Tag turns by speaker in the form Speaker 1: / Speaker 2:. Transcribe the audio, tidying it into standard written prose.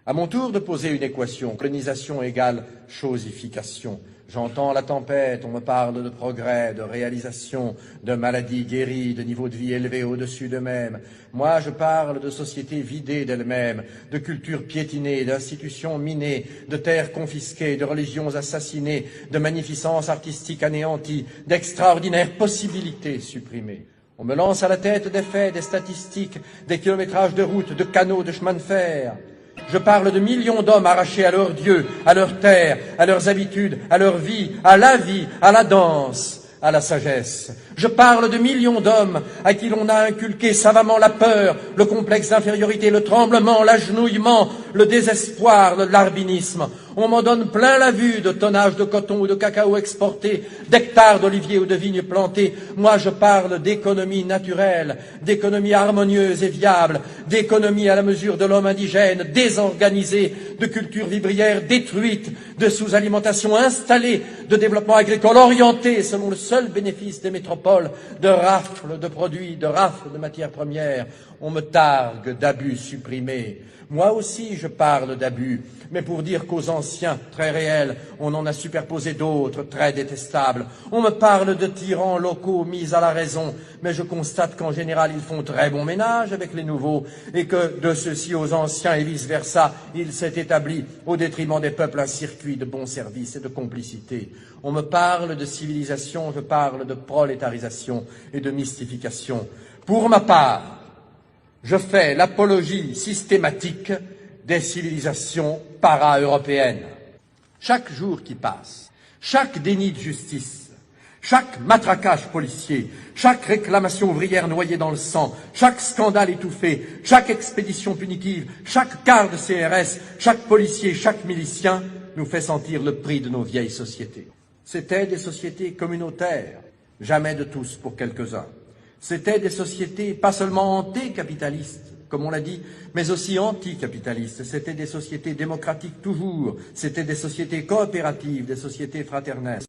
Speaker 1: À mon tour de poser une équation, colonisation égale chosification. J'entends la tempête, on me parle de progrès, de réalisation, de maladies guéries, de niveau de vie élevé au-dessus d'eux-mêmes. Moi, je parle de sociétés vidées d'elles-mêmes, de cultures piétinées, d'institutions minées, de terres confisquées, de religions assassinées, de magnificence artistique anéantie, d'extraordinaires possibilités supprimées. On me lance à la tête des faits, des statistiques, des kilométrages de routes, de canaux, de chemins de fer. Je parle de millions d'hommes arrachés à leur Dieu, à leur terre, à leurs habitudes, à leur vie, à la danse, à la sagesse. Je parle de millions d'hommes à qui l'on a inculqué savamment la peur, le complexe d'infériorité, le tremblement, l'agenouillement, le désespoir, le larbinisme. On m'en donne plein la vue de tonnages de coton ou de cacao exportés, d'hectares d'oliviers ou de vignes plantées. Moi, je parle d'économie naturelle, d'économie harmonieuse et viable, d'économie à la mesure de l'homme indigène, désorganisée, de culture vivrière détruite, de sous-alimentation installée, de développement agricole orienté selon le seul bénéfice des métropoles, de rafles de produits, de rafles de matières premières. On me targue d'abus supprimés. Moi aussi, je parle d'abus, mais pour dire qu'aux anciens, très réels, on en a superposé d'autres, très détestables. On me parle de tyrans locaux mis à la raison, mais je constate qu'en général, ils font très bon ménage avec les nouveaux, et que de ceux-ci aux anciens et vice-versa, il s'est établi, au détriment des peuples, un circuit de bons services et de complicité. On me parle de civilisation, je parle de prolétarisation et de mystification. Pour ma part, je fais l'apologie systématique des civilisations para-européennes. Chaque jour qui passe, chaque déni de justice, chaque matraquage policier, chaque réclamation ouvrière noyée dans le sang, chaque scandale étouffé, chaque expédition punitive, chaque quart de CRS, chaque policier, chaque milicien nous fait sentir le prix de nos vieilles sociétés. C'étaient des sociétés communautaires, jamais de tous pour quelques-uns. C'étaient des sociétés pas seulement anticapitalistes, comme on l'a dit, mais aussi anticapitalistes. C'étaient des sociétés démocratiques toujours. C'étaient des sociétés coopératives, des sociétés fraternelles.